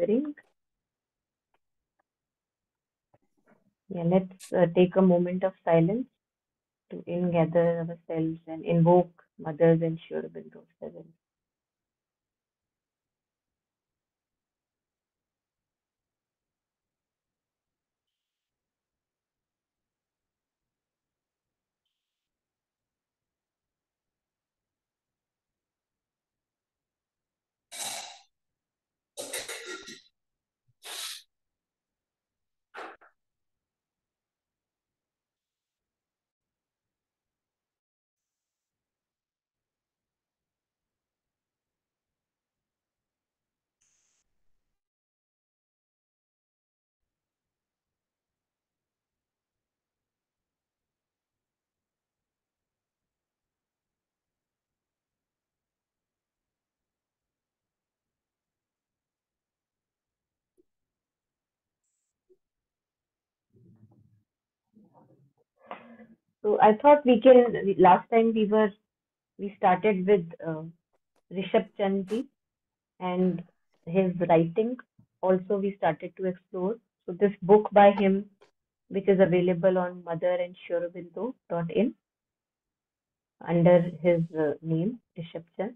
gathering. Yeah, let's take a moment of silence to ingather ourselves and invoke Mother's and Sure Bindu's presence. So I thought last time we started with Rishabhchand ji and his writing. Also, we started to explore. So this book by him, which is available on motherandshaurobindo.in under his name, Rishabhchand.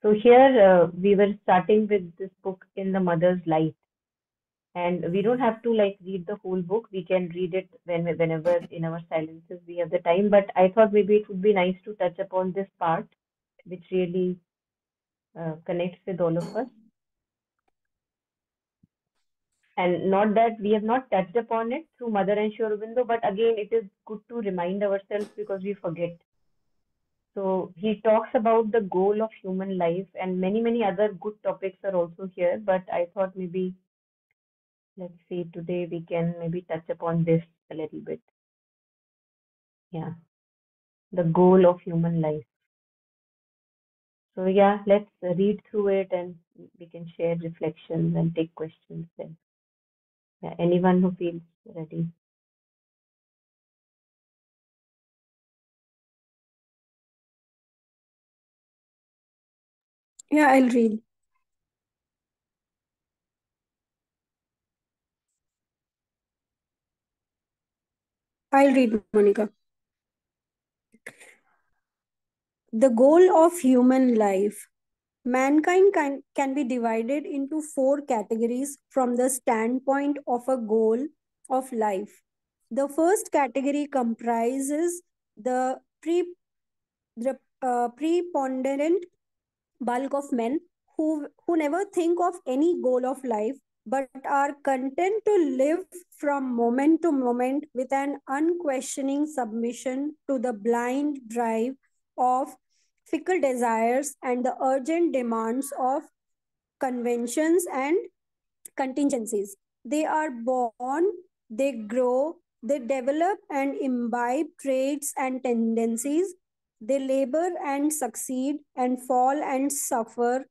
So here we were starting with this book in the mother's light, and we don't have to like read the whole book. We can read it whenever in our silences we have the time. But I thought maybe it would be nice to touch upon this part, which really connects with all of us. And not that we have not touched upon it through Mother and Sri Aurobindo, but again, it is good to remind ourselves because we forget. So he talks about the goal of human life, and many other good topics are also here. But I thought maybe, let's see, today we can maybe touch upon this a little bit. Yeah, the goal of human life. So yeah, let's read through it and we can share reflections and take questions then. Yeah, anyone who feels ready. Yeah, I'll read. I'll read, Monica. The goal of human life. Mankind can be divided into four categories from the standpoint of a goal of life. The first category comprises the, preponderant bulk of men who never think of any goal of life but are content to live from moment to moment with an unquestioning submission to the blind drive of fickle desires and the urgent demands of conventions and contingencies. They are born, they grow, they develop and imbibe traits and tendencies. They labor and succeed and fall and suffer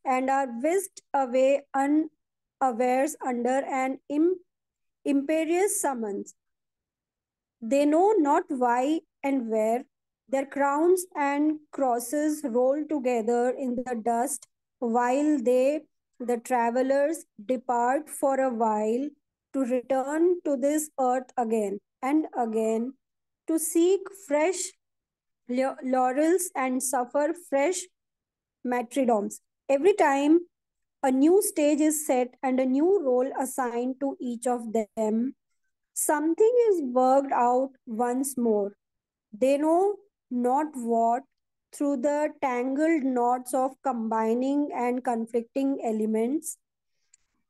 and are whisked away unawares under an imperious summons. They know not why and where. Their crowns and crosses roll together in the dust while the travelers, depart for a while to return to this earth again and again to seek fresh laurels and suffer fresh martyrdoms. Every time a new stage is set and a new role assigned to each of them, something is worked out once more. They know not what, through the tangled knots of combining and conflicting elements,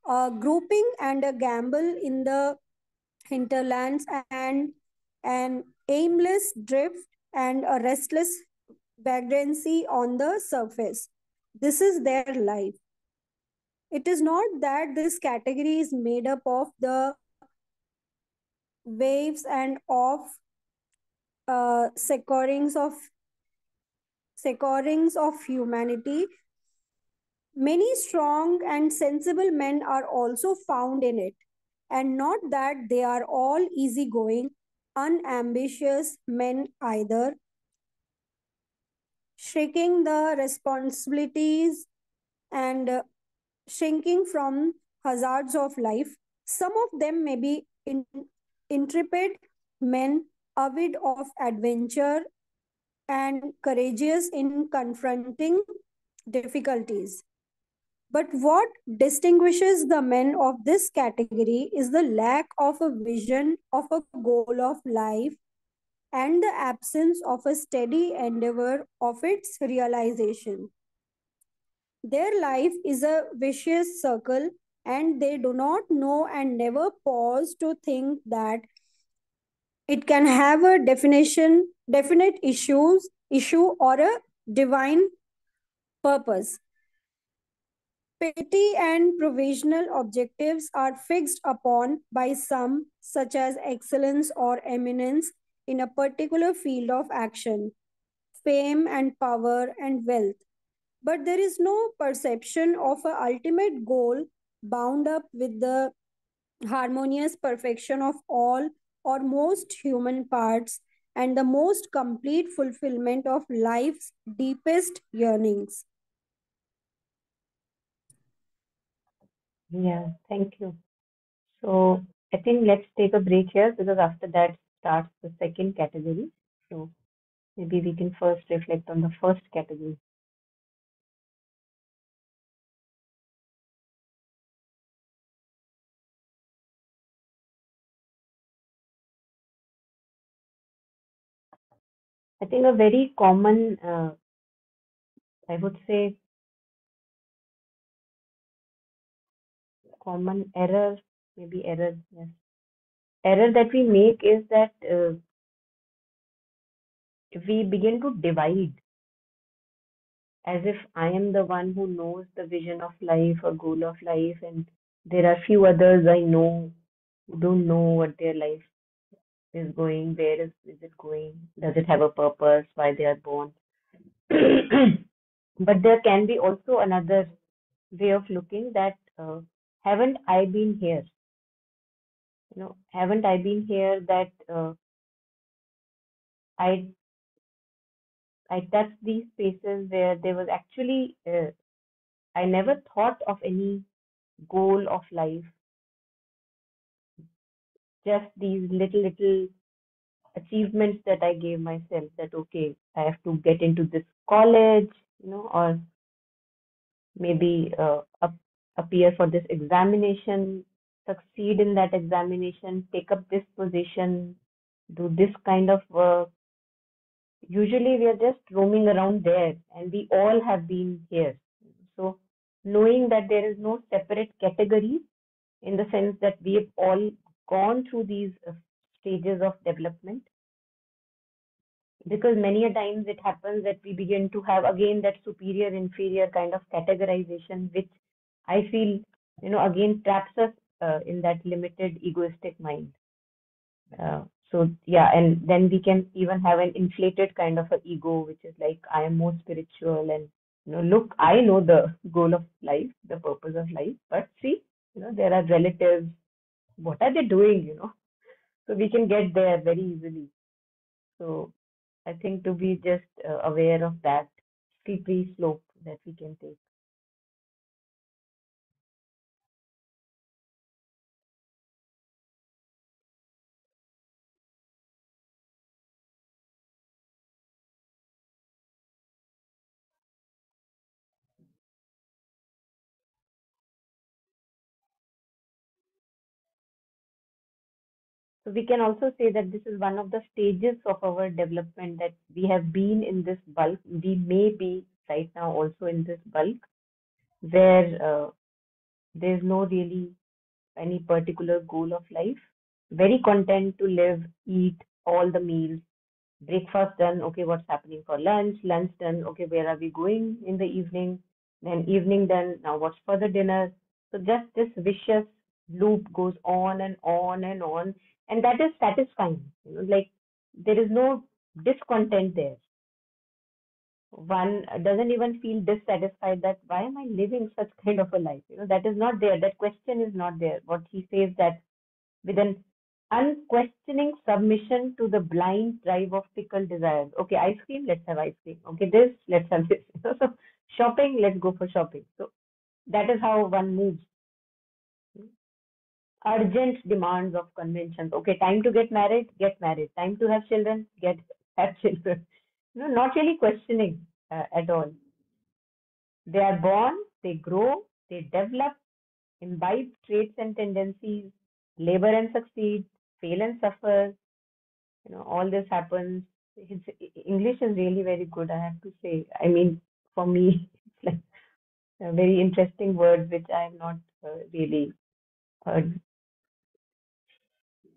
a grouping and a gamble in the hinterlands, and an aimless drift and a restless vagrancy on the surface. This is their life. It is not that this category is made up of the waves and of securings of humanity. Many strong and sensible men are also found in it, and not that they are all easygoing, unambitious men either, shirking the responsibilities and shrinking from hazards of life. Some of them may be intrepid men, avid of adventure and courageous in confronting difficulties. But what distinguishes the men of this category is the lack of a vision of a goal of life and the absence of a steady endeavor of its realization. Their life is a vicious circle, and they do not know and never pause to think that it can have a definite issue or a divine purpose. Petty and provisional objectives are fixed upon by some, such as excellence or eminence in a particular field of action, fame and power and wealth. But there is no perception of an ultimate goal bound up with the harmonious perfection of all or most human parts and the most complete fulfillment of life's deepest yearnings. Yeah, thank you. So I think let's take a break here because after that starts the second category. So maybe we can first reflect on the first category. I think a very common, I would say, common error, maybe error, yes, error that we make is that we begin to divide as if I am the one who knows the vision of life or goal of life, and there are few others I know who don't know what their life is going, is it going, does it have a purpose, why they are born. But there can be also another way of looking that haven't I been here? Haven't I been here that I I touched these spaces where there was actually I never thought of any goal of life, just these little achievements that I gave myself that okay, I have to get into this college, or maybe appear for this examination, succeed in that examination, take up this position, do this kind of work. Usually we are just roaming around there, and we all have been here. So knowing that there is no separate categories in the sense that we have all gone through these stages of development, because many a times it happens that we begin to have again that superior inferior kind of categorization, which I feel again traps us in that limited egoistic mind. So yeah, and then we can even have an inflated kind of a ego, which is like I am more spiritual, and look, I know the goal of life, the purpose of life, but see, there are relatives, what are they doing, so we can get there very easily. So I think to be just aware of that slippery slope that we can take. So we can also say that this is one of the stages of our development, that we have been in this bulk. We may be right now also in this bulk where there's no really any particular goal of life. Very content to live, eat all the meals. Breakfast done, okay, what's happening for lunch? Lunch done, okay, where are we going in the evening? Then evening done, now what's for the dinner? So just this vicious loop goes on and on and on, and that is satisfying. Like there is no discontent there. One doesn't even feel dissatisfied that why am I living such kind of a life? That is not there. That question is not there. What he says that with an unquestioning submission to the blind drive of fickle desires. Okay, ice cream, let's have ice cream. Okay, this, let's have this. So shopping, let's go for shopping. So That is how one moves. Urgent demands of conventions. Okay, time to get married, get married. Time to have children, have children. Not really questioning at all. They are born, they grow, they develop, imbibe traits and tendencies, labor and succeed, fail and suffer. All this happens. His English is really very good, I have to say. I mean, for me, it's like a very interesting word which I have not really heard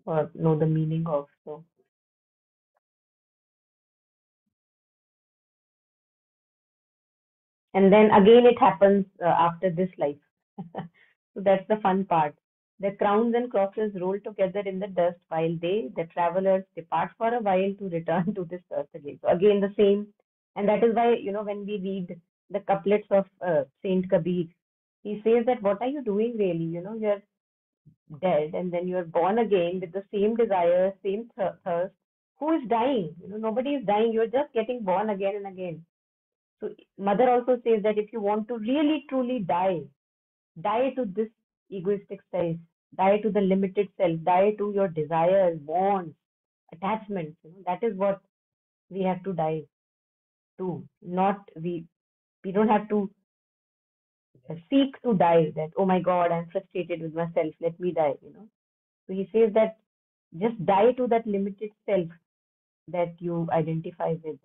or know the meaning of. So, and then again, it happens after this life. So that's the fun part. The crowns and crosses roll together in the dust while the travelers, depart for a while to return to this earth again. So again, the same. And that is why, when we read the couplets of Saint Kabir, he says that what are you doing really? You're dead and then you're born again with the same desire, same thirst. Who is dying? Nobody is dying. You're just getting born again and again. So mother also says that if you want to really truly die to this egoistic self, die to the limited self, die to your desires, wants, attachments. That is what we have to die to. Not we don't have to seek to die. That, oh my God, I'm frustrated with myself. Let me die. So he says that just die to that limited self that you identify with.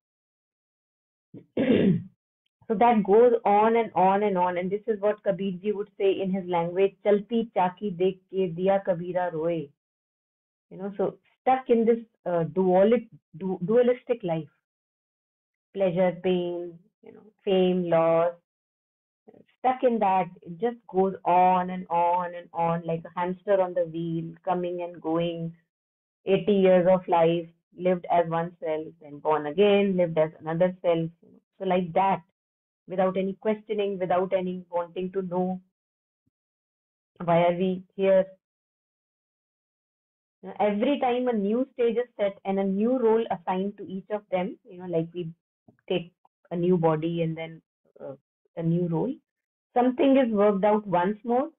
So that goes on and on and on. And this is what Kabirji would say in his language, Chalti chaki dekh ke diya Kabira roye. So stuck in this dualistic life, pleasure, pain, fame, loss, stuck in that, it just goes on and on and on like a hamster on the wheel, coming and going. 80 years of life lived as one self, then born again, lived as another self. So like that, without any questioning, without any wanting to know why are we here. Every time a new stage is set and a new role assigned to each of them, like we take a new body and then uh, a new role, something is worked out once more.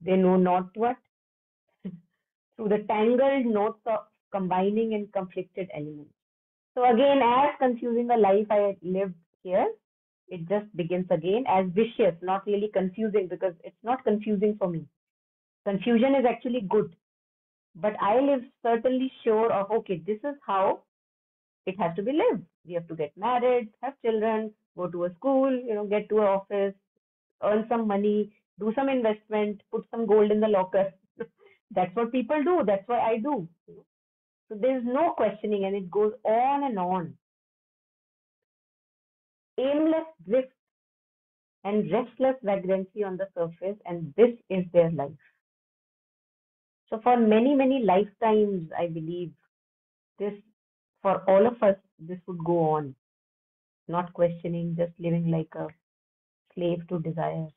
They know not what, through the tangled knots of combining and conflicted elements. So again, as confusing a life I had lived here, it just begins again as vicious, not really confusing because it's not confusing for me. Confusion is actually good, but I live certainly sure of, okay, this is how it has to be lived. We have to get married, have children, go to a school, get to an office, earn some money, do some investment, put some gold in the locker. That's what people do. That's what I do. So there's no questioning, and it goes on and on. Aimless drift and restless vagrancy on the surface, and this is their life. So for many, many lifetimes, I believe this, for all of us, this would go on, not questioning, just living like a slave to desires.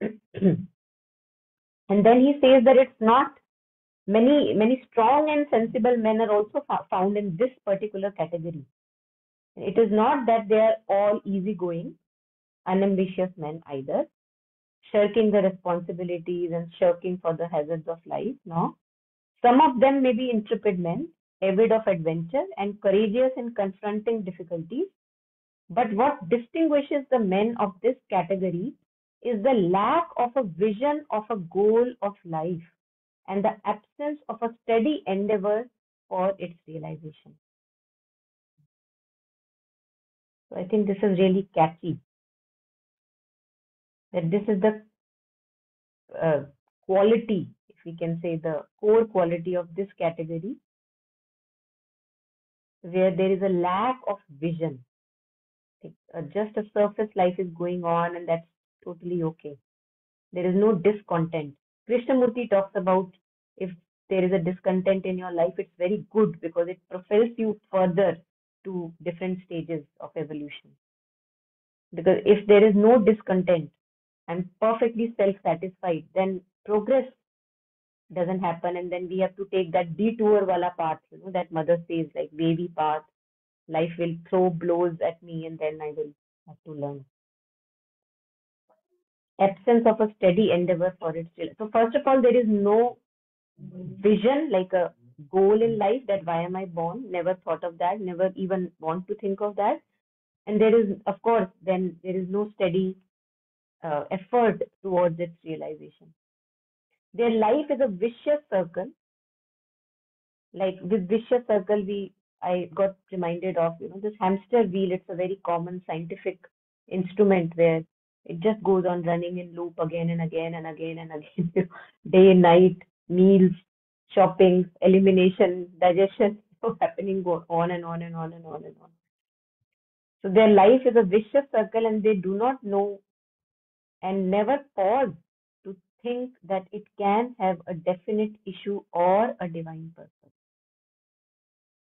And then he says that it's not many strong and sensible men are also found in this particular category. It is not that they are all easygoing, unambitious men either, shirking the responsibilities and shirking for the hazards of life. No, some of them may be intrepid men, avid of adventure and courageous in confronting difficulties. But what distinguishes the men of this category is the lack of a vision of a goal of life and the absence of a steady endeavor for its realization. So I think this is really catchy, that this is the uh, quality, if we can say the core quality of this category, where there is a lack of vision. Just a surface life is going on, and that's totally okay. There is no discontent. Krishnamurti talks about, if there is a discontent in your life, it's very good because it propels you further to different stages of evolution. Because if there is no discontent, I'm perfectly self-satisfied, then progress doesn't happen, and then we have to take that detour wala path, that mother says, like wavy path. Life will throw blows at me, and then I will have to learn. absence of a steady endeavor for its real. So first of all, there is no vision, like a goal in life, that why am I born? Never thought of that, never even want to think of that. And there is, of course, then there is no steady effort towards its realization. Their life is a vicious circle. Like with vicious circle, I got reminded of, this hamster wheel. It's a very common scientific instrument where it just goes on running in loop again and again and again and again, day and night, meals, shopping, elimination, digestion, happening go on and on and on and on and on. So their life is a vicious circle, and they do not know and never pause to think that it can have a definite issue or a divine purpose.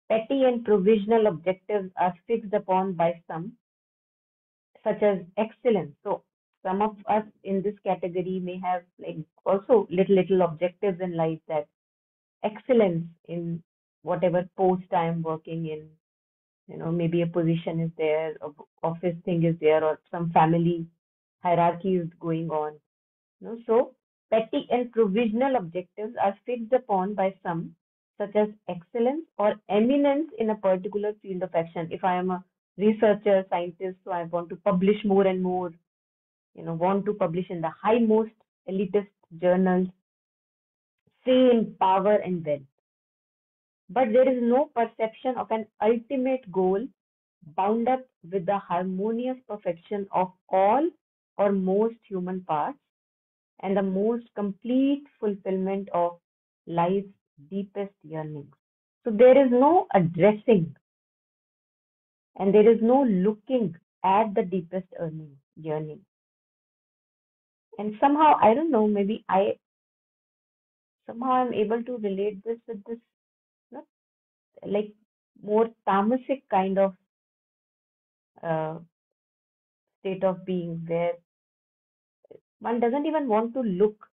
Petty and provisional objectives are fixed upon by some, such as excellence. So some of us in this category may have like also little objectives in life, that excellence in whatever post I am working in, maybe a position is there, a office thing is there, or some family hierarchy is going on. So petty and provisional objectives are fixed upon by some, such as excellence or eminence in a particular field of action. If I am a researcher, scientist, so I want to publish more and more, want to publish in the highmost elitist journals, fame, power, and wealth. But there is no perception of an ultimate goal bound up with the harmonious perfection of all or most human parts and the most complete fulfillment of life's deepest yearnings. So there is no addressing and there is no looking at the deepest yearning. And somehow, I don't know, maybe I somehow I'm able to relate this with this, you know, like more tamasic kind of uh, state of being where one doesn't even want to look,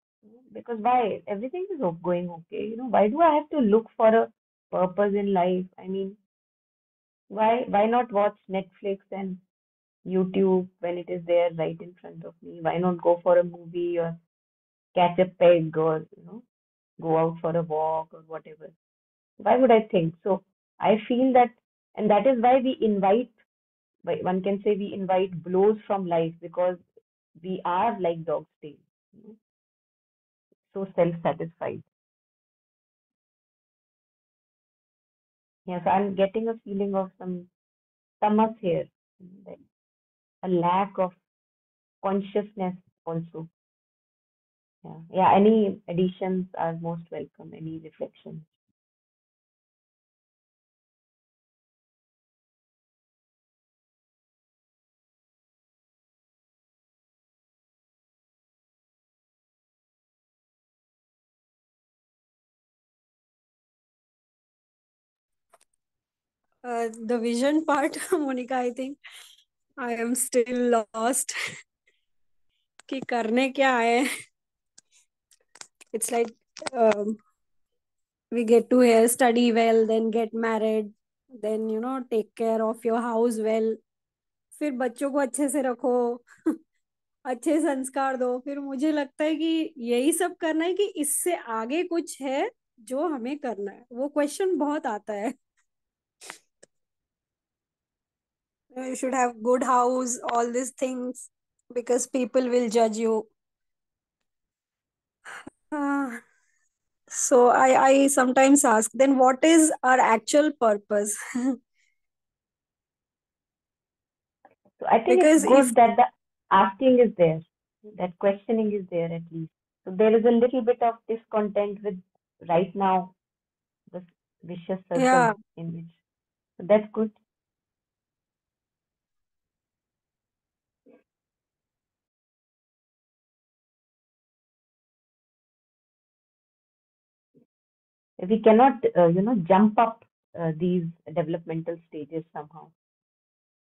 because why? Everything is going okay. Why do I have to look for a purpose in life? I mean, why not watch Netflix and YouTube when it is there right in front of me? Why not go for a movie or catch a peg or go out for a walk or whatever? Why would I think? So I feel that, and that is why we invite, one can say we invite blows from life, because we are like dog's tail, you know, so self-satisfied. Yeah, so I'm getting a feeling of some tamas here, like a lack of consciousness also. Yeah, yeah. Any additions are most welcome. Any reflections? The vision part, Monica, I think I am still lost कि करने क्या है. It's like um, we get to here, study well, then get married, then take care of your house well. फिर बच्चों को अच्छे से रखो, अच्छे संस्कार दो. फिर मुझे लगता है कि यही सब करना है कि इससे आगे कुछ है जो हमें करना है. वो क्वेश्चन बहुत आता है. You should have good house, all these things, because people will judge you. Ah, so I sometimes ask, then what is our actual purpose? So I think it's Because if good that the asking is there, that questioning is there at least. So there is a little bit of discontent with right now this vicious circle yeah, in which. So that's good. We cannot, jump up these developmental stages somehow.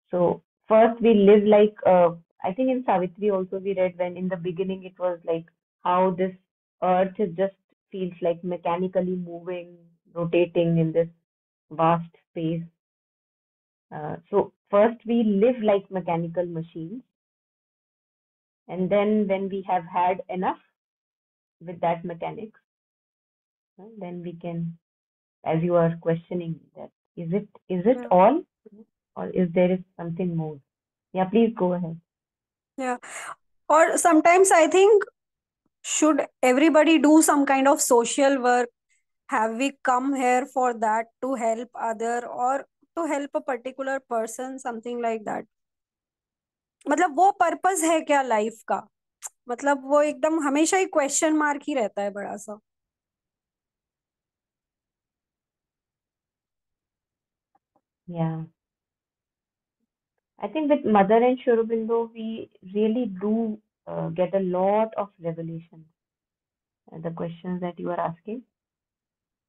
So first we live like, I think in Savitri also we read when in the beginning it was like how this earth is just feels like mechanically moving, rotating in this vast space. So first we live like mechanical machines, And then when we have had enough with that mechanics, then we can, as you are questioning that, is it Yeah. all, or is there is something more? Yeah, please go ahead. Yeah. Or sometimes I think, should everybody do some kind of social work? Have we come here for that, to help other or to help a particular person, something like that? मतलब वो purpose है क्या life का? मतलब वो एकदम हमेशा ही question mark ही रहता है बड़ा सा. Yeah, I think with Mother and Sri Aurobindo, we really do get a lot of revelation. The questions that you are asking,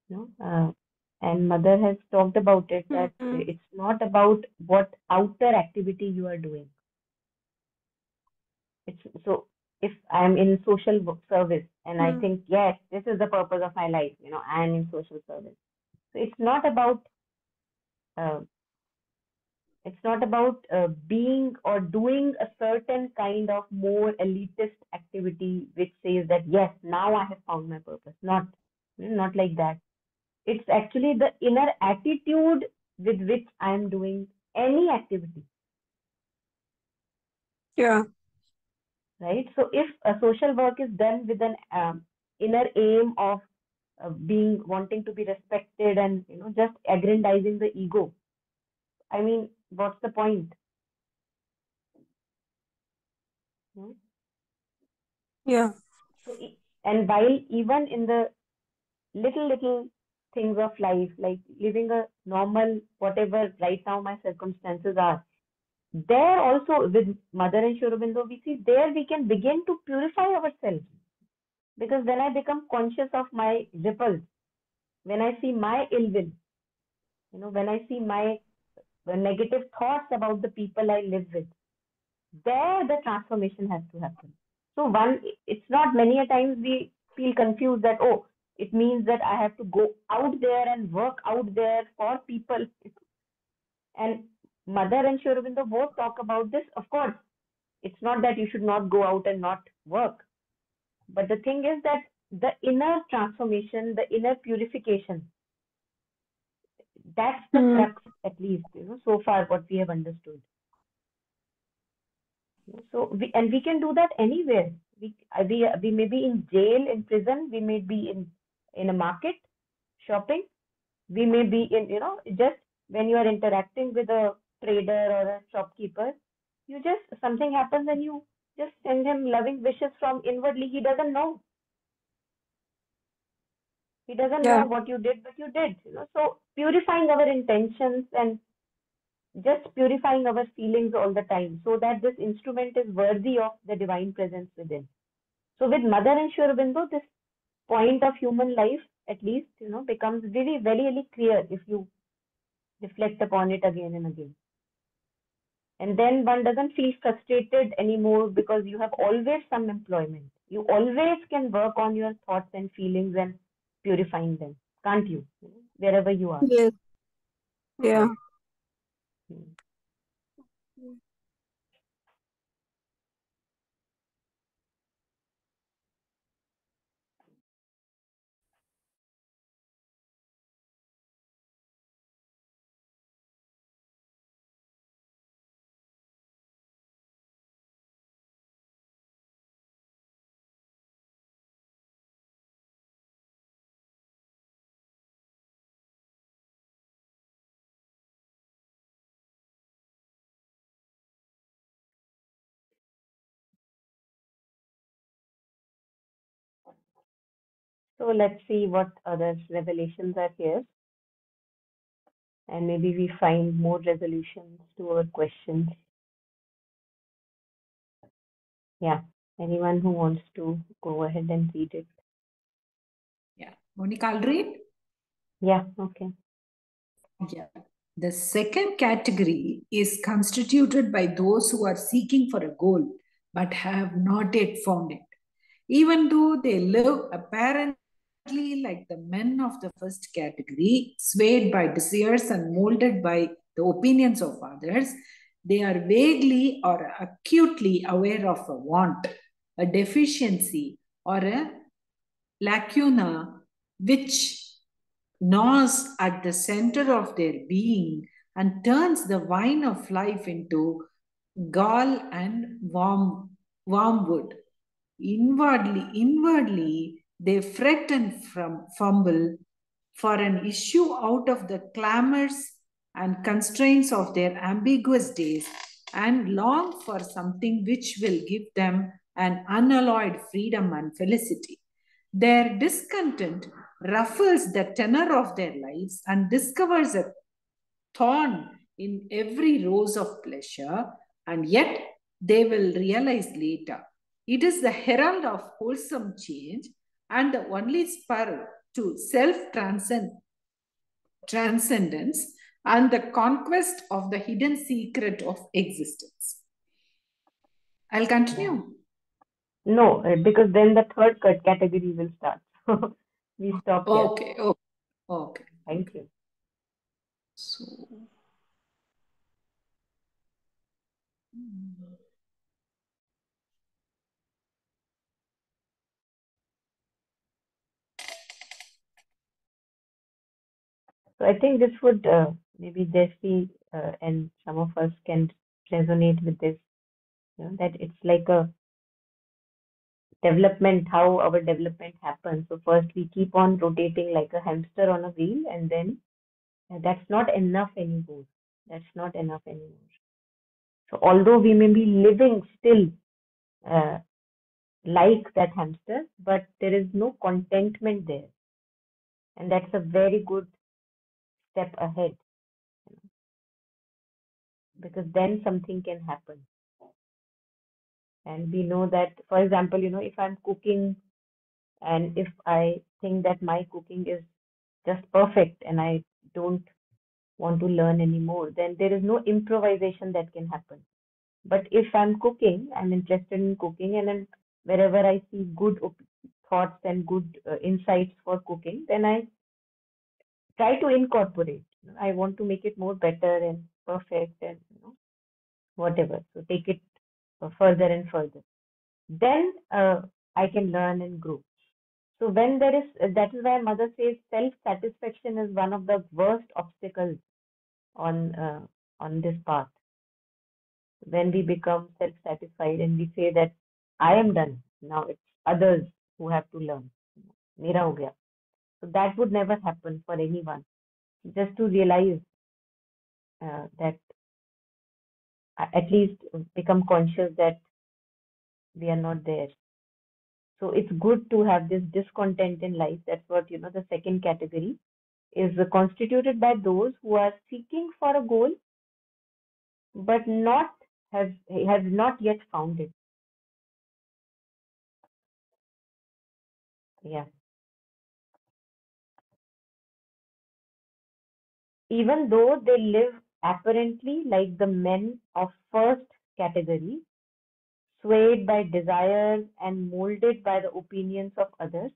and Mother has talked about it, that Hmm. it's not about what outer activity you are doing. It's so if I'm in social service and I Hmm. think, yes, this is the purpose of my life, I'm in social service. So uh, it's not about being or doing a certain kind of more elitist activity which says that, yes, now I have found my purpose. Not like that. It's actually the inner attitude with which I am doing any activity, Yeah. right? So if a social work is done with an inner aim of being wanting to be respected and just aggrandizing the ego, I mean, what's the point? You know? Yeah. So and while even in the little things of life, like living a normal whatever right now my circumstances are, there also with Mother and Sri Aurobindo, we see there we can begin to purify ourselves, because when I become conscious of my ripples, when I see my ill will, when I see my negative thoughts about the people I live with, there the transformation has to happen. So it's not many a times we feel confused that, oh, it means that I have to go out there and work out there for people. And Mother and Sri Aurobindo both talk about this. Of course, it's not that you should not go out and not work, but the thing is that the inner transformation, the inner purification, that's the Hmm. crux, at least, so far what we have understood. So we can do that anywhere. We may be in jail, in prison. We may be in a market shopping. We may be in, just when you are interacting with a trader or a shopkeeper, you just something happens and you just send him loving wishes from inwardly. He doesn't know. He doesn't know Yeah. what you did, but you did. So purifying our intentions and just purifying our feelings all the time, so that this instrument is worthy of the divine presence within. So with Mother and Sri Aurobindo, this point of human life, at least, becomes very, very, very clear if you reflect upon it again and again. And then one doesn't feel frustrated anymore, because you have always some employment. You always can work on your thoughts and feelings and purifying them, can't you? Wherever you are. Yes. Yeah. Right. Hmm. So let's see what other revelations are here, and maybe we find more resolutions to our questions. Yeah. Anyone who wants to go ahead and read it? Yeah. Monica, I'll read. Yeah, okay. Yeah. The second category is constituted by those who are seeking for a goal but have not yet found it. Even though they live apparently like the men of the first category, swayed by desires and molded by the opinions of others, They are vaguely or acutely aware of a want, a deficiency, or a lacuna which gnaws at the center of their being and turns the wine of life into gall and wormwood. Inwardly, they fret and fumble for an issue out of the clamors and constraints of their ambiguous days and long for something which will give them an unalloyed freedom and felicity. Their discontent ruffles the tenor of their lives and discovers a thorn in every rose of pleasure, and yet they will realize later it is the herald of wholesome change and the only spur to self transcendence and the conquest of the hidden secret of existence. I'll continue. No, because then the third category will start. We stop here. Okay. Thank you. So, So I think this would maybe Jesse and some of us can resonate with this. That it's like a development, how our development happens. So first we keep on rotating like a hamster on a wheel, and then that's not enough anymore. That's not enough anymore. So although we may be living still uh, like that hamster, but there is no contentment there, and that's a very good step ahead, because then something can happen. And we know that, for example, if I'm cooking and if I think that my cooking is just perfect and I don't want to learn anymore, then there is no improvisation that can happen. But if I'm cooking, I'm interested in cooking, and then wherever I see good thoughts and good insights for cooking, then I try to incorporate. I want to make it more better and perfect and whatever. So take it further and further. Then I can learn and grow. So when there is, that is why mother says self-satisfaction is one of the worst obstacles on this path. When we become self-satisfied and we say that I am done, now it's others who have to learn. Mera ho gaya. So that would never happen for anyone. Just to realize that at least become conscious that we are not there. So it's good to have this discontent in life. That's what, the second category is constituted by those who are seeking for a goal but not have not yet found it. Yeah. Even though they live apparently like the men of first category, swayed by desires and molded by the opinions of others,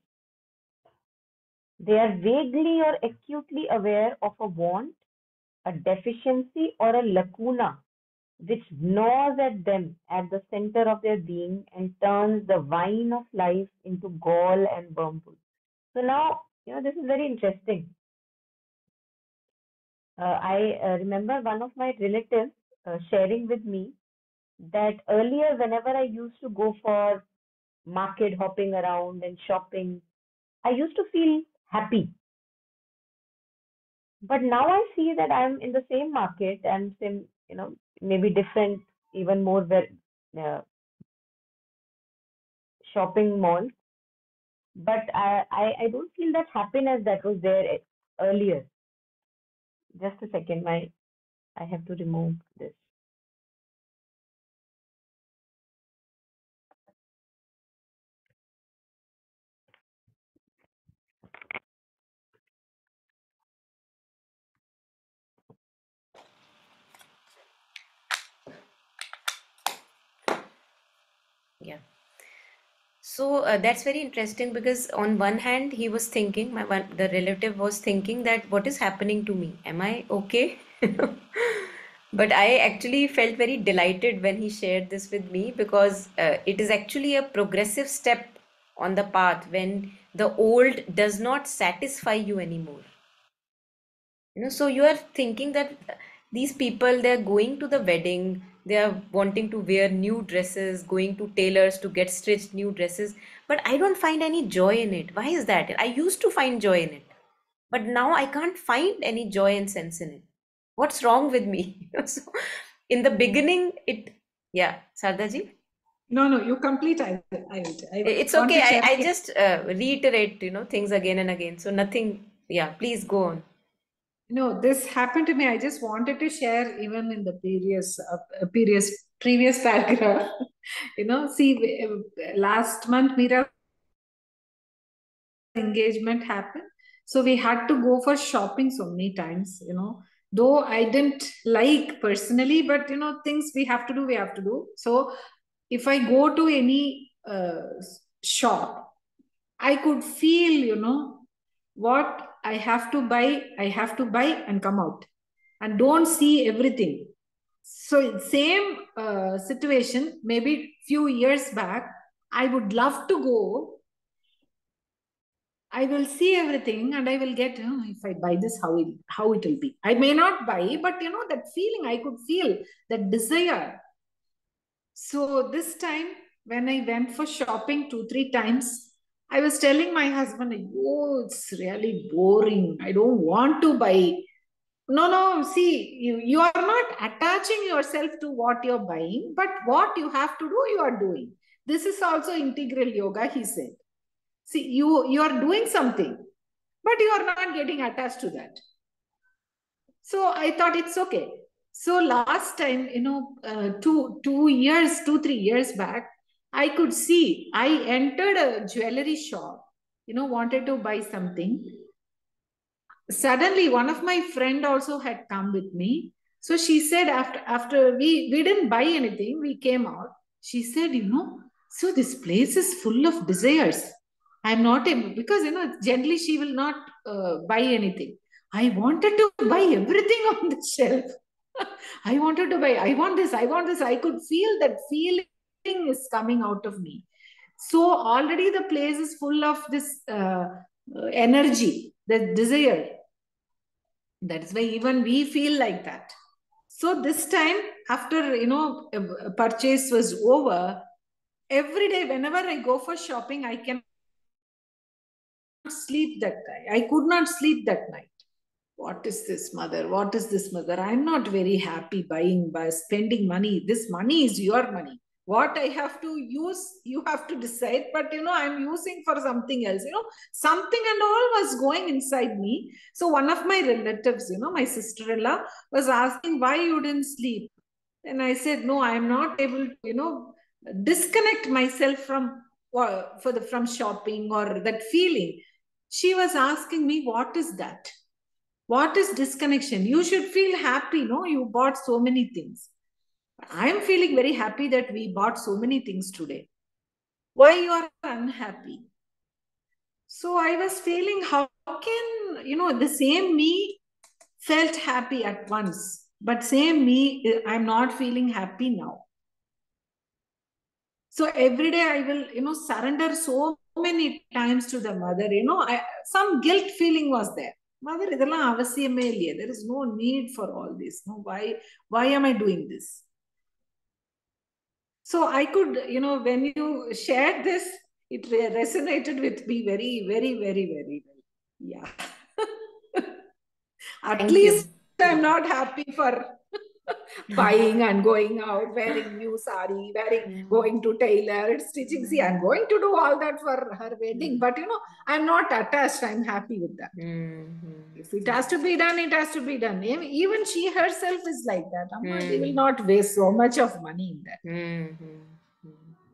they are vaguely or acutely aware of a want, a deficiency, or a lacuna which gnaws at them at the center of their being and turns the wine of life into gall and wormwood. So now, this is very interesting. I remember one of my relatives sharing with me that earlier, whenever I used to go for market hopping around and shopping, I used to feel happy. But now I see that I'm in the same market and same, maybe different, even more shopping malls, but I don't feel that happiness that was there earlier. Just a second, I have to remove this. Yeah. So that's very interesting, because on one hand he was thinking, the relative was thinking that what is happening to me? Am I okay? But I actually felt very delighted when he shared this with me because it is actually a progressive step on the path when the old does not satisfy you anymore. So you are thinking that these people, they're going to the wedding, they are wanting to wear new dresses, going to tailors to get stitched new dresses, but I don't find any joy in it. Why is that? I used to find joy in it, but now I can't find any joy and sense in it. What's wrong with me? So in the beginning, yeah, Sardaji? No, no, you complete. I It's want okay. to share. I just reiterate, things again and again. So nothing, yeah, please go on. No, this happened to me. I just wanted to share even in the previous paragraph. See, last month Mira's engagement happened, so we had to go for shopping so many times. Though I didn't like personally, but things we have to do, we have to do. So if I go to any shop, I could feel, what I have to buy and come out and don't see everything. So same situation, maybe few years back, I would love to go. I will see everything and I will get, if I buy this, how it will be. I may not buy, but that feeling I could feel, that desire. So this time, when I went for shopping 2, 3 times, I was telling my husband, oh, it's really boring. I don't want to buy. No, no, see, you are not attaching yourself to what you're buying, but what you have to do, you are doing. This is also integral yoga, he said. See, you are doing something, but you are not getting attached to that. So I thought it's okay. So last time, 2, 3 years back, I could see, I entered a jewelry shop, wanted to buy something. Suddenly one of my friend also had come with me. So she said, after we didn't buy anything, we came out. She said, so this place is full of desires. I'm not able, because generally she will not buy anything. I wanted to buy everything on the shelf. I wanted to buy, I want this, I want this. I could feel that feeling is coming out of me. So already the place is full of this energy, the desire. That's why even we feel like that. So this time, after purchase was over, every day whenever I go for shopping, I cannot sleep that night. I could not sleep that night. What is this, mother? What is this, mother? I'm not very happy by spending money. This money is your money. What I have to use, you have to decide. But I'm using for something else. Something and all was going inside me. So one of my relatives, my sister-in-law, was asking why you didn't sleep. And I said, no, I'm not able to, disconnect myself from shopping or that feeling. She was asking me, what is that? What is disconnection? You should feel happy, no? You bought so many things. I'm feeling very happy that we bought so many things today. Why you are unhappy? So I was feeling, how can, the same me felt happy at once, but same me, I'm not feeling happy now. So every day I will, surrender so many times to the mother, some guilt feeling was there. Mother, there is no need for all this. No, why am I doing this? So I could, when you shared this, it resonated with me very, very, very, very well. Yeah. At Thank least you. I'm not happy for buying and going out, wearing new sari, going to tailor, stitching. See, I'm going to do all that for her wedding, but I'm not attached. I'm happy with that. If it has to be done, it has to be done. Even she herself is like that. Amma, we will not waste so much of money in that.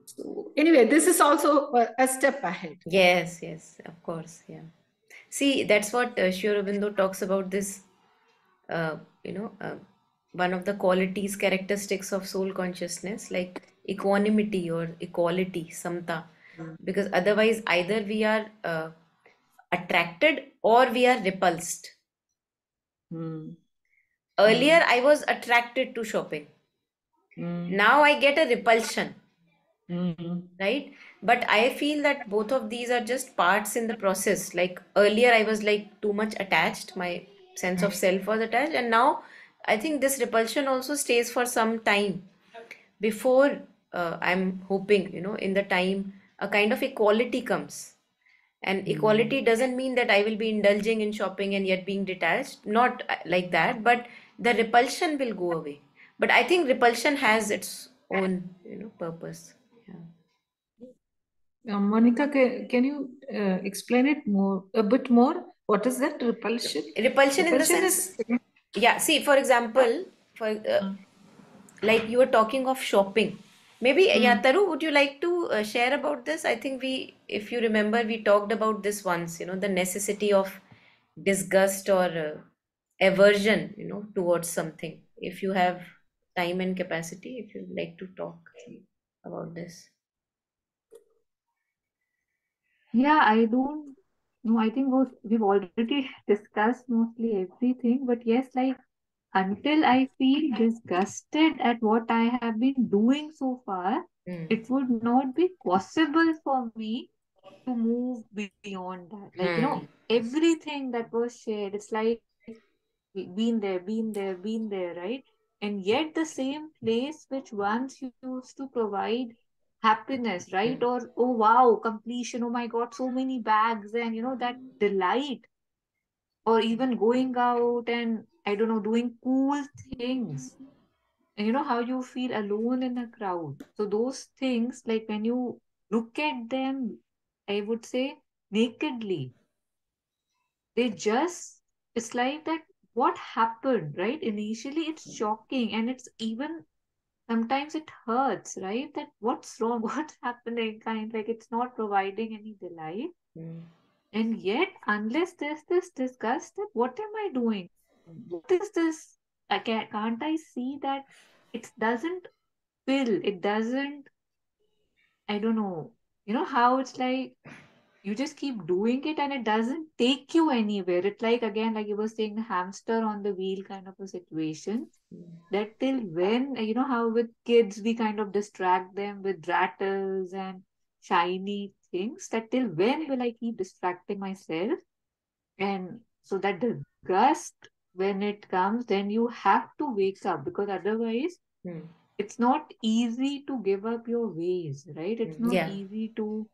So anyway, this is also a step ahead. Yes, yes, of course, yeah. See, that's what Sri Aurobindo talks about this, uh, you know, uh, one of the qualities, characteristics of soul consciousness, like equanimity or equality, samta. Because otherwise, either we are attracted or we are repulsed. Earlier, I was attracted to shopping. Now I get a repulsion, right? But I feel that both of these are just parts in the process. Like earlier, I was like too much attached, my sense of self was attached, and now I think this repulsion also stays for some time before I'm hoping, in the time a kind of equality comes. And equality doesn't mean that I will be indulging in shopping and yet being detached, not like that, but the repulsion will go away. But I think repulsion has its own, purpose. Yeah. Monica, can you explain it a bit more? What is that repulsion? Repulsion in the Repulsion sense, is. yeah, see, for example, for like you were talking of shopping. Maybe, yeah, Taru, would you like to share about this? I think if you remember, we talked about this once, the necessity of disgust or aversion, towards something. If you have time and capacity, if you'd like to talk about this. Yeah, I don't know. I think we've already discussed mostly everything, but yes, like until I feel disgusted at what I have been doing so far, Mm. it would not be possible for me to move beyond that. Like, everything that was shared, it's like been there, right? And yet the same place which once used to provide happiness, right? Or, oh wow, completion, oh my God, so many bags, and that delight, or even going out and, I don't know, doing cool things. And how you feel alone in a crowd. So those things, like when you look at them, I would say nakedly, they just, it's like that, what happened, right? Initially it's shocking, and it's even sometimes it hurts, right? That what's wrong, what's happening, kind, like it's not providing any delight. And yet, unless there's this disgust, that what am I doing, what is this, can't I see that it doesn't fill, it doesn't, I don't know, how it's like you just keep doing it and it doesn't take you anywhere. It's like, again, like you were saying, the hamster on the wheel kind of a situation. That till when, how with kids we kind of distract them with rattles and shiny things, that till when will I keep distracting myself? And so that disgust, when it comes, then you have to wake up, because otherwise it's not easy to give up your ways, right? It's not Yeah, easy to,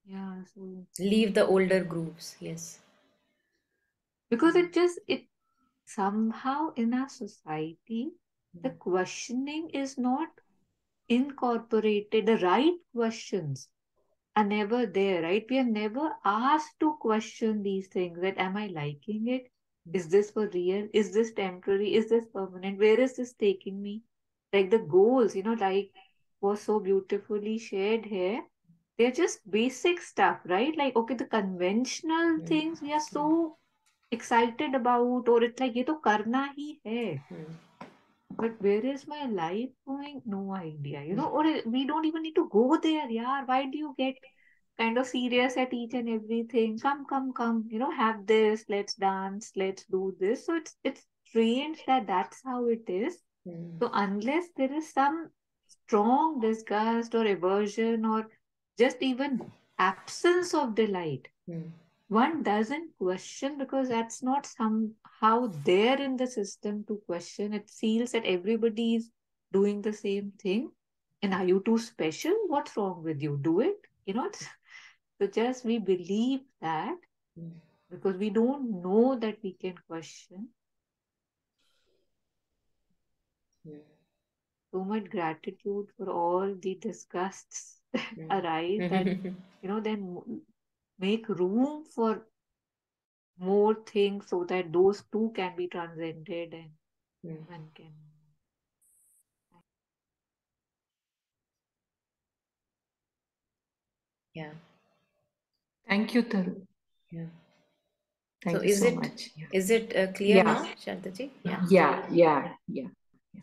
yeah, so leave the older grooves. Yes. because it somehow in our society, the questioning is not incorporated. The right questions are never there, right? We are never asked to question these things, that am I liking it? Is this for real? Is this temporary? Is this permanent? Where is this taking me? Like the goals, like was so beautifully shared here. They're just basic stuff, right? Like, okay, the conventional things we are so excited about, or it's like, ये तो करना ही है. But where is my life going? No idea, or we don't even need to go there, yeah. Why do you get kind of serious at each and everything? Come, have this, let's dance, let's do this. So it's strange that that's how it is. So unless there is some strong disgust or aversion, or just even absence of delight, one doesn't question, because that's not somehow there in the system to question. It feels that everybody is doing the same thing. And are you too special? What's wrong with you? Do it. So just we believe that, because we don't know that we can question. So much gratitude for all the disgusts that arise, that, then make room for more things, so that those too can be transcended, and one can. Yeah. Thank you, Taru. Yeah. So Thank you so much. Yeah. is it clear Yeah. now, Shantaji? Yeah. Yeah. Thank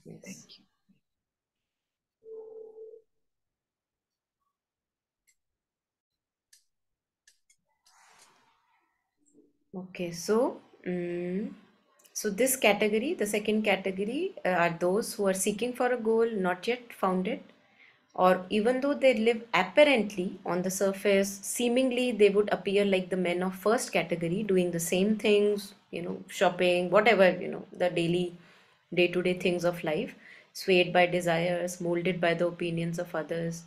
Yes. you. Okay, so So this category, the second category, are those who are seeking for a goal, not yet found it, or even though they live apparently on the surface, seemingly they would appear like the men of first category, doing the same things, shopping, whatever, the daily, day-to-day things of life, swayed by desires, molded by the opinions of others.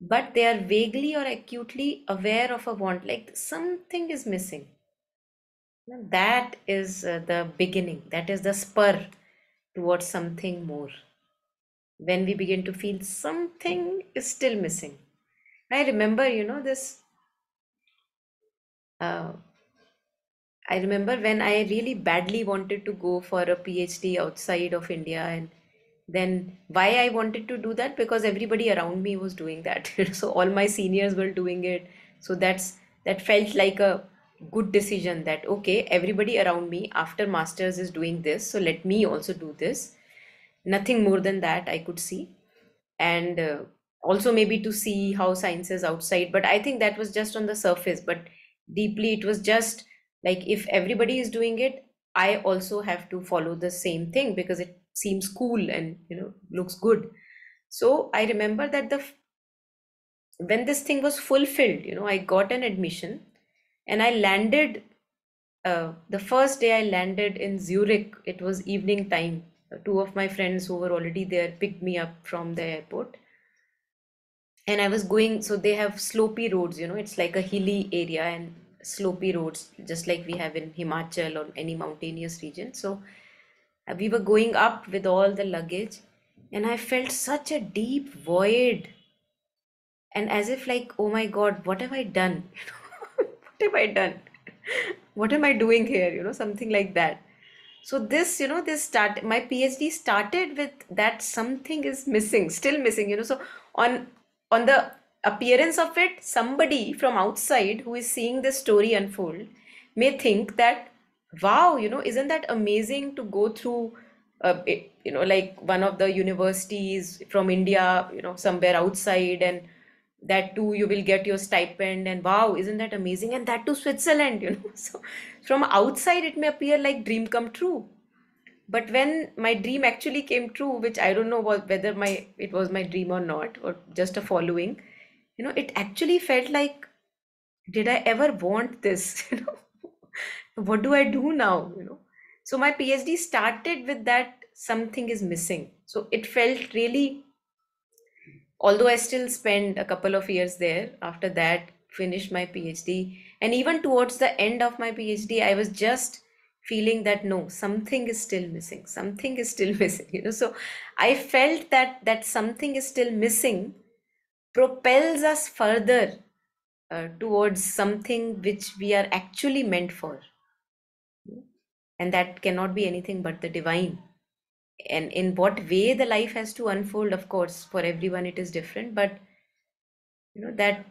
But they are vaguely or acutely aware of a want, like something is missing. That is the beginning, that is the spur towards something more. When we begin to feel something is still missing. I remember, this. Uh, I remember when I really badly wanted to go for a PhD outside of India, and then why I wanted to do that, because everybody around me was doing that. So all my seniors were doing it. So that felt like a good decision, that okay, everybody around me after masters is doing this, so let me also do this. Nothing more than that I could see. And also maybe to see how science is outside, but I think that was just on the surface, but deeply it was just like, if everybody is doing it, I also have to follow the same thing because it seems cool and looks good. So I remember that when this thing was fulfilled, I got an admission, and I landed, the first day I landed in Zurich. It was evening time. Two of my friends who were already there picked me up from the airport, and I was going, so they have slopey roads, it's like a hilly area and slopey roads, just like we have in Himachal or any mountainous region. So we were going up with all the luggage, and I felt such a deep void, and as if like, oh my God, what have I done? What have I done? What am I doing here? Something like that. So this my PhD started with that something is missing, still missing, so on on the appearance of it, somebody from outside who is seeing this story unfold may think that, wow, isn't that amazing to go through like one of the universities from India, somewhere outside, and that too you will get your stipend, and wow, isn't that amazing, and that to Switzerland, so from outside it may appear like dream come true. But when my dream actually came true, which I don't know whether it was my dream or not, or just a following, it actually felt like, did I ever want this? What do I do now? So my PhD started with that something is missing. So it felt really, although I still spent a couple of years there after that, finished my PhD, and even towards the end of my PhD, I was just feeling that no, something is still missing, something is still missing, so I felt that something is still missing propels us further towards something which we are actually meant for, and that cannot be anything but the divine. And in what way the life has to unfold, of course, for everyone it is different, but that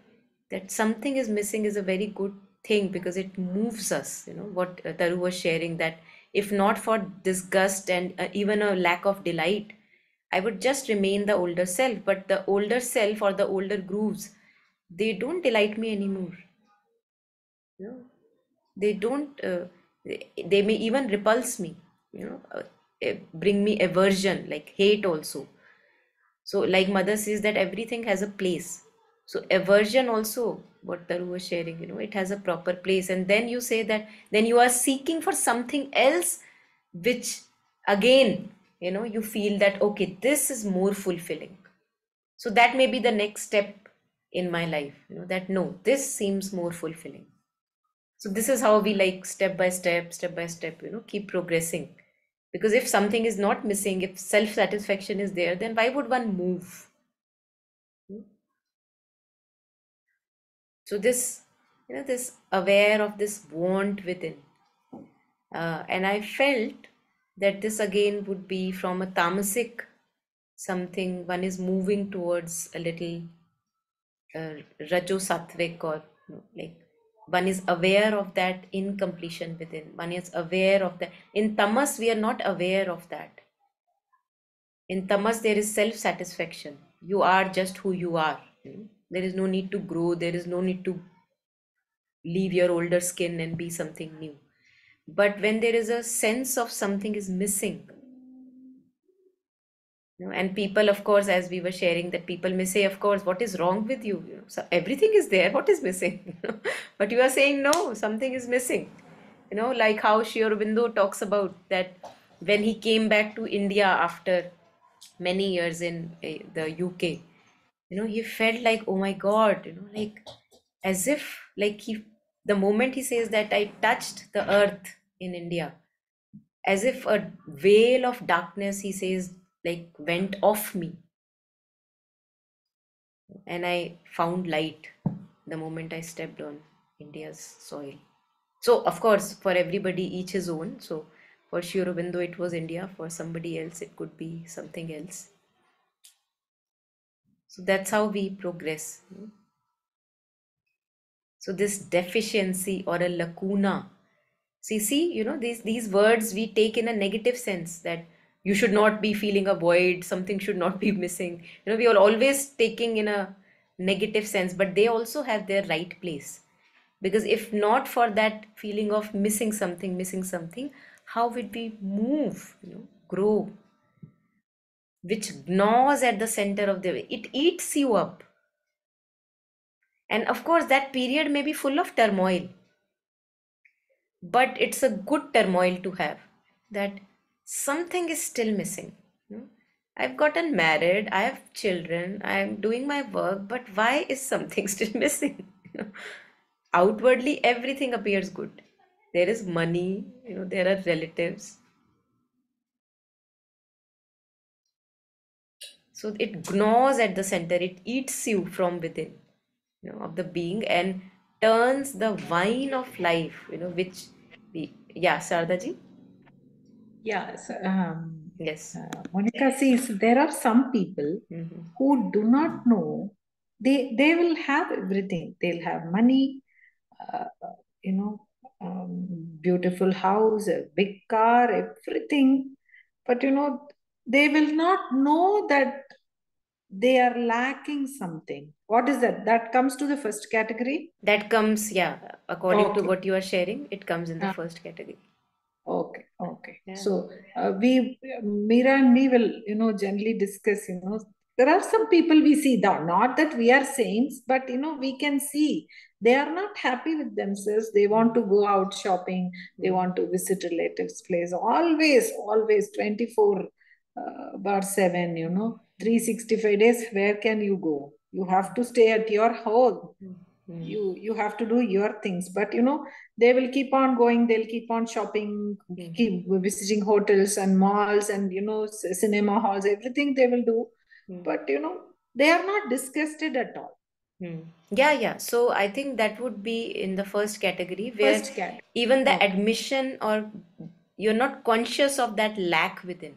something is missing is a very good thing, because it moves us, what Taru was sharing, that if not for disgust and even a lack of delight, I would just remain the older self. But the older self or the older grooves, they don't delight me anymore. They don't they may even repulse me, bring me aversion, like hate also. So, like mother says, that everything has a place. So, aversion also, what Taru was sharing, it has a proper place. And then you say that, then you are seeking for something else, which again, you feel that, okay, this is more fulfilling. So, that may be the next step in my life, that no, this seems more fulfilling. So, this is how we like step by step, keep progressing. Because if something is not missing, if self satisfaction is there, then why would one move? So this aware of this want within, and I felt that this again would be from a tamasic something. One is moving towards a little rajo sattvic, or like one is aware of that incompletion within. One is aware of that. In tamas, we are not aware of that. In tamas, there is self satisfaction. You are just who you are. There is no need to grow. There is no need to leave your older skin and be something new. But when there is a sense of something is missing, and people, of course, as we were sharing, that people may say, of course, what is wrong with you? So everything is there, what is missing? But you are saying no, something is missing. Like how Sri Aurobindo talks about that when he came back to India after many years in the UK, he felt like, oh my God, like as if like the moment he says that I touched the earth in India, as if a veil of darkness, he says, like went off me, and I found light the moment I stepped on India's soil. So of course, for everybody, each his own. So for Sri Aurobindo, it was India. For somebody else, it could be something else. So that's how we progress. So this deficiency or a lacuna. See, these words we take in a negative sense, that you should not be feeling a void, something should not be missing. We are always taking in a negative sense, but they also have their right place. Because if not for that feeling of missing something, how would we move, grow? Which gnaws at the center of the way. It eats you up. And of course, that period may be full of turmoil, but it's a good turmoil to have, that something is still missing. I've gotten married, I have children, I'm doing my work, but why is something still missing? Outwardly, everything appears good. There is money, there are relatives. So it gnaws at the center, it eats you from within, of the being, and turns the wine of life, which yeah, Sardaji? Yes, Yes. Monica says there are some people who do not know. They will have everything. They'll have money, uh, you know, beautiful house, a big car, everything. But they will not know that they are lacking something. What is that? That comes to the first category. That comes, yeah, according to Okay. what you are sharing, it comes in the first category. Okay, okay. Yeah. So Meera and me will, generally discuss, there are some people we see, not that we are saints, but, we can see they are not happy with themselves. They want to go out shopping. They want to visit relatives' place. Always 24 bar 7, 365 days. Where can you go? You have to stay at your home. You have to do your things, but they will keep on going, they'll keep on shopping, keep visiting hotels and malls and cinema halls, everything they will do, but they are not disgusted at all. Yeah. So I think that would be in the first category, where First cat. even the Okay. admission, or you're not conscious of that lack within.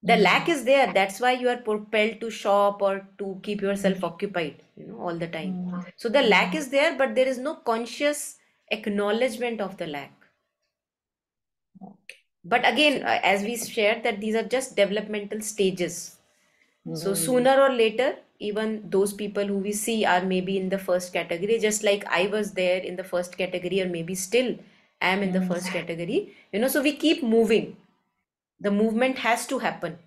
The lack is there. That's why you are propelled to shop or to keep yourself occupied, all the time. So the lack is there, but there is no conscious acknowledgement of the lack. Okay. But again, as we shared, that these are just developmental stages. So sooner or later, even those people who we see are maybe in the first category, just like I was there in the first category, or maybe still am in the first category. So we keep moving. The movement has to happen,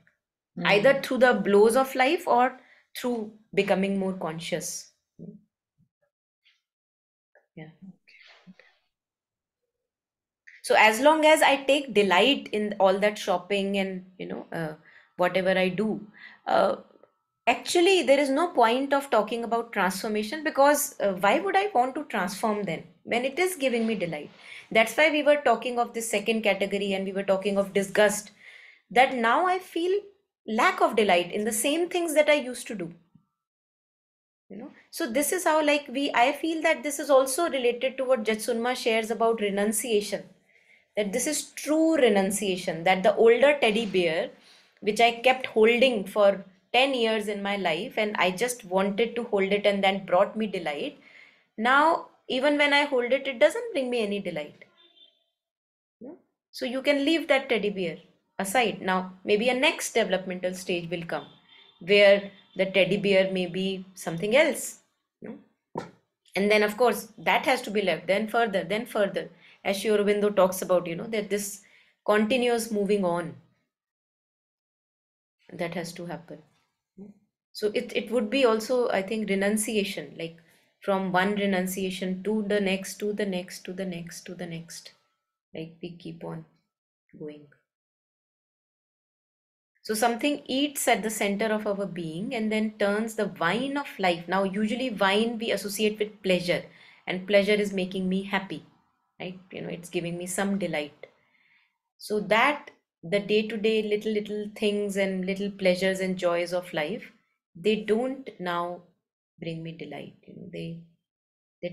either through the blows of life or through becoming more conscious. Yeah. So as long as I take delight in all that shopping and whatever I do, uh, actually there is no point of talking about transformation, because why would I want to transform then when it is giving me delight? That's why we were talking of this second category, and we were talking of disgust, that now I feel lack of delight in the same things that I used to do. So this is how, like, I feel that this is also related to what Jetsunma shares about renunciation, that this is true renunciation, that the older teddy bear which I kept holding for 10 years in my life, and I just wanted to hold it, and then brought me delight, now even when I hold it, it doesn't bring me any delight. So you can leave that teddy bear aside. Now maybe a next developmental stage will come, where the teddy bear may be something else. And then, of course, that has to be left, then further, as Sri Aurobindo talks about, that this continuous moving on, that has to happen. So it would be also, I think, renunciation, like from one renunciation to the next, to the next, to the next, to the next. Like we keep on going. So something eats at the center of our being and then turns the wine of life. Now, usually wine we associate with pleasure, and pleasure is making me happy, right? It's giving me some delight. So that the day-to-day little things and little pleasures and joys of life, they don't now bring me delight. They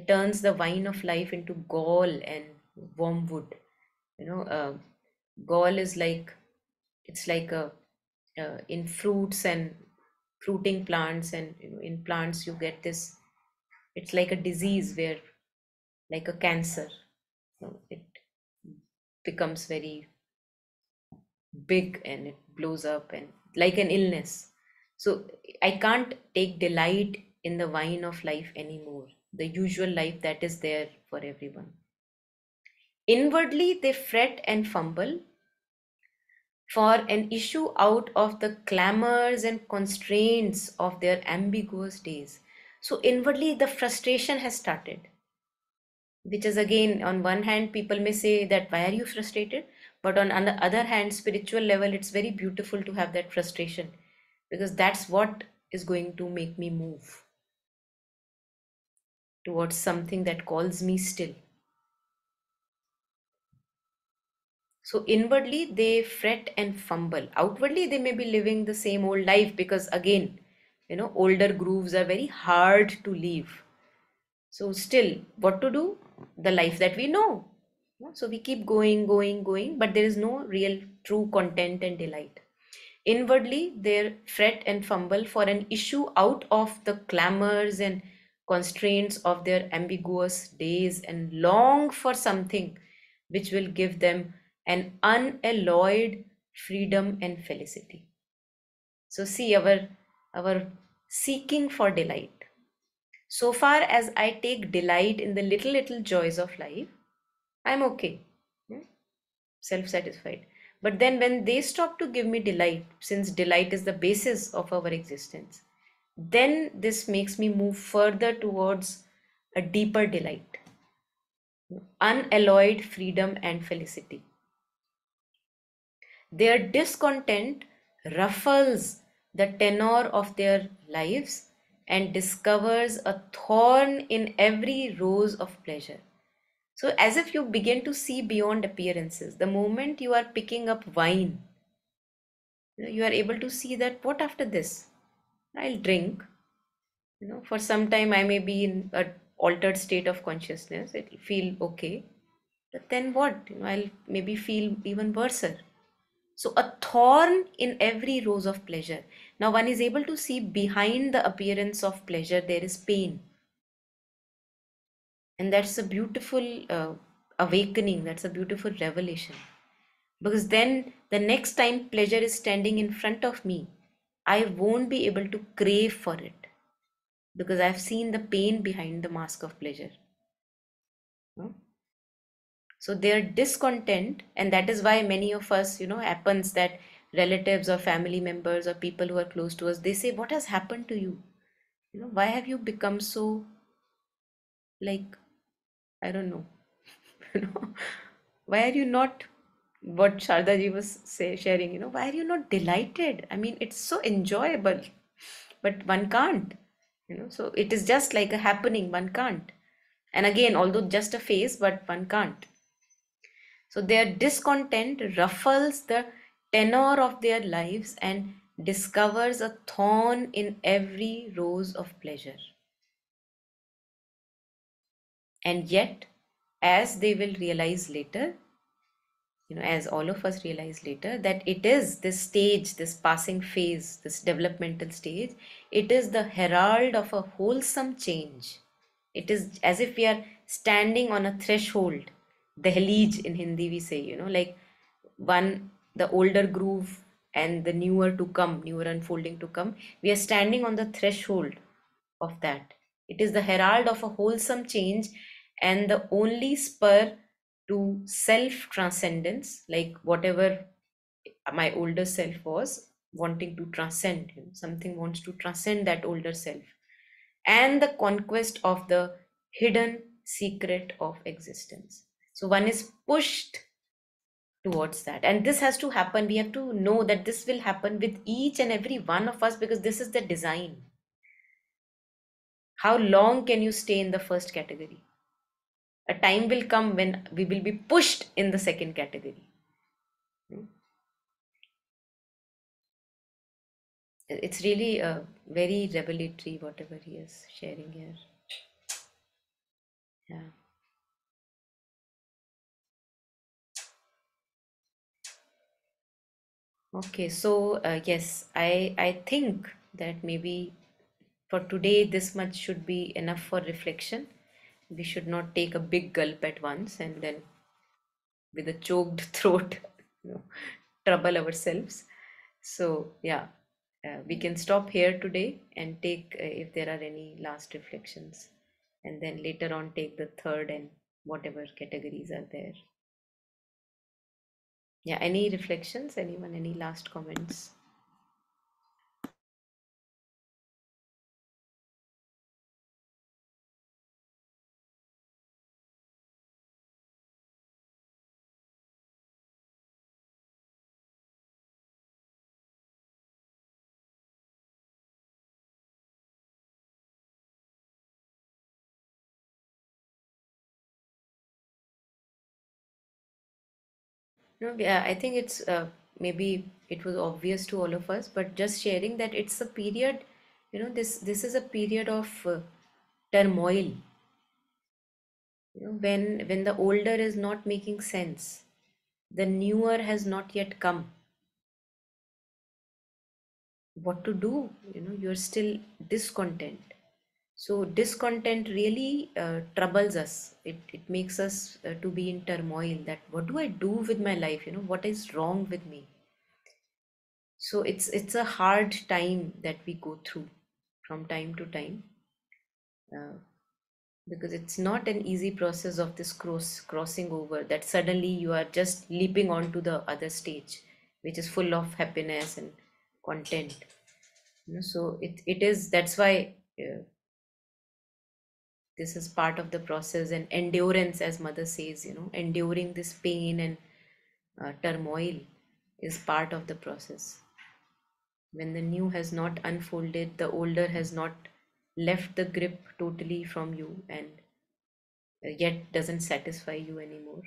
turns the wine of life into gall and wormwood. Gall is like, it's like a in fruits and fruiting plants, and in plants you get this, it's like a disease where, like a cancer, it becomes very big and it blows up, and like an illness. So I can't take delight in the wine of life anymore, the usual life that is there for everyone. Inwardly they fret and fumble for an issue out of the clamors and constraints of their ambiguous days. So inwardly the frustration has started, which is, again, on one hand people may say that why are you frustrated, but on the other hand, spiritual level, it's very beautiful to have that frustration, because that's what is going to make me move towards something that calls me still. So inwardly they fret and fumble, outwardly they may be living the same old life, because again, older grooves are very hard to leave. So still, what to do? The life that we know. So we keep going, but there is no real true content and delight. Inwardly, they fret and fumble for an issue out of the clamors and constraints of their ambiguous days, and long for something which will give them an unalloyed freedom and felicity. So see, our seeking for delight. So far as I take delight in the little joys of life, I'm okay, self-satisfied. But then when they stop to give me delight, since delight is the basis of our existence, then this makes me move further towards a deeper delight, unalloyed freedom and felicity. Their discontent ruffles the tenor of their lives and discovers a thorn in every rose of pleasure. So, as if you begin to see beyond appearances, the moment you are picking up wine, you are able to see that what after this? I'll drink. For some time I may be in a altered state of consciousness. It'll feel okay. But then what? I'll maybe feel even worse. So a thorn in every rose of pleasure. Now one is able to see behind the appearance of pleasure, there is pain. And that's a beautiful awakening. That's a beautiful revelation. Because then the next time pleasure is standing in front of me, I won't be able to crave for it, because I've seen the pain behind the mask of pleasure. No? So their discontent, and that is why many of us, happens that relatives or family members or people who are close to us, they say, what has happened to you? Why have you become so, like, I don't know, you know, why are you not, what Shardaji was sharing, why are you not delighted? I mean, it's so enjoyable, but one can't, so it is just like a happening, one can't. And again, although just a phase, but one can't. So their discontent ruffles the tenor of their lives and discovers a thorn in every rose of pleasure. And yet, as they will realize later, as all of us realize later, that it is this stage, this passing phase, this developmental stage, it is the herald of a wholesome change. It is as if we are standing on a threshold. Dahlij in Hindi we say, like one, the older groove and the newer to come, newer unfolding to come. We are standing on the threshold of that. It is the herald of a wholesome change and the only spur to self transcendence, like whatever my older self was wanting to transcend. Something wants to transcend that older self, and the conquest of the hidden secret of existence. So one is pushed towards that, and this has to happen. We have to know that this will happen with each and every one of us, because this is the design. How long can you stay in the first category? A time will come when we will be pushed in the second category. It's really very revelatory, whatever he is sharing here. Yeah. Okay, so yes, I think that maybe for today this much should be enough for reflection. We should not take a big gulp at once and then with a choked throat, you know, trouble ourselves. So yeah, we can stop here today and take if there are any last reflections, and then later on take the third and whatever categories are there. Yeah, any reflections? Anyone? Any last comments? No, yeah, I think it's maybe it was obvious to all of us, but just sharing that it's a period, this is a period of turmoil, when the older is not making sense, the newer has not yet come. What to do? You're still discontent. So discontent really troubles us. It makes us to be in turmoil. That what do I do with my life? What is wrong with me? So it's a hard time that we go through from time to time, uh, because it's not an easy process of this crossing over, that suddenly you are just leaping onto the other stage, which is full of happiness and content. So it is, that's why this is part of the process, and endurance, as mother says, enduring this pain and turmoil is part of the process. When the new has not unfolded, the older has not left the grip totally from you, and yet doesn't satisfy you anymore.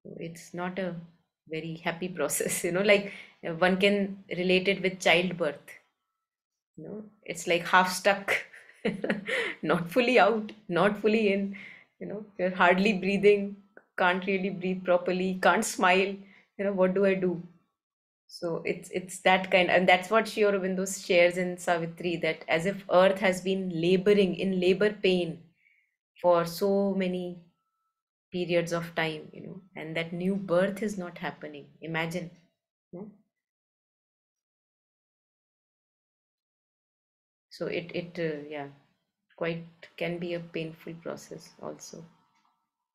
So it's not a very happy process, like one can relate it with childbirth. It's like half stuck, not fully out, not fully in. You're hardly breathing, can't really breathe properly, can't smile. What do I do? So it's that kind, and that's what Sri Aurobindo shares in Savitri, that as if earth has been laboring in labor pain for so many periods of time, and that new birth is not happening. Imagine. you So it yeah, quite can be a painful process also,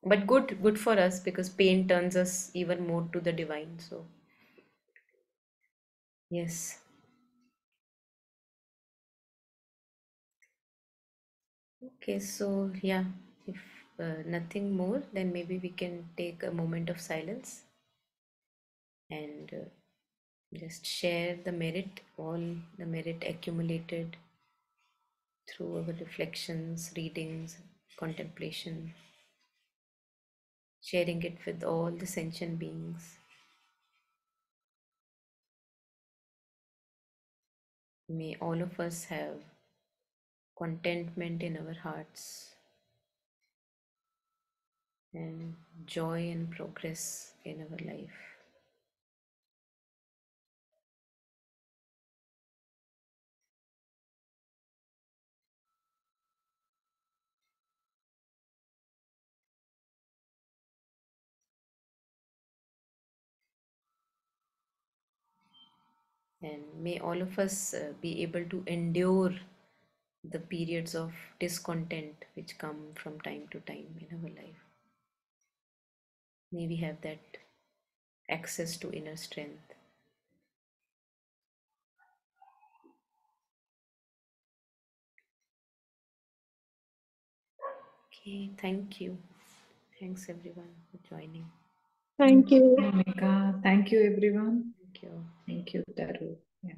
but good for us, because pain turns us even more to the divine. So yes. Okay, so yeah, if nothing more, then maybe we can take a moment of silence and just share the merit, all the merit accumulated through our reflections, readings, contemplation, sharing it with all the sentient beings. May all of us have contentment in our hearts and joy and progress in our life. And may all of us be able to endure the periods of discontent which come from time to time in our life. May we have that access to inner strength. Okay, thank you. Thanks everyone for joining. Thank you. Monica. Thank you, everyone. Thank you. Thank you, Taru. Yeah.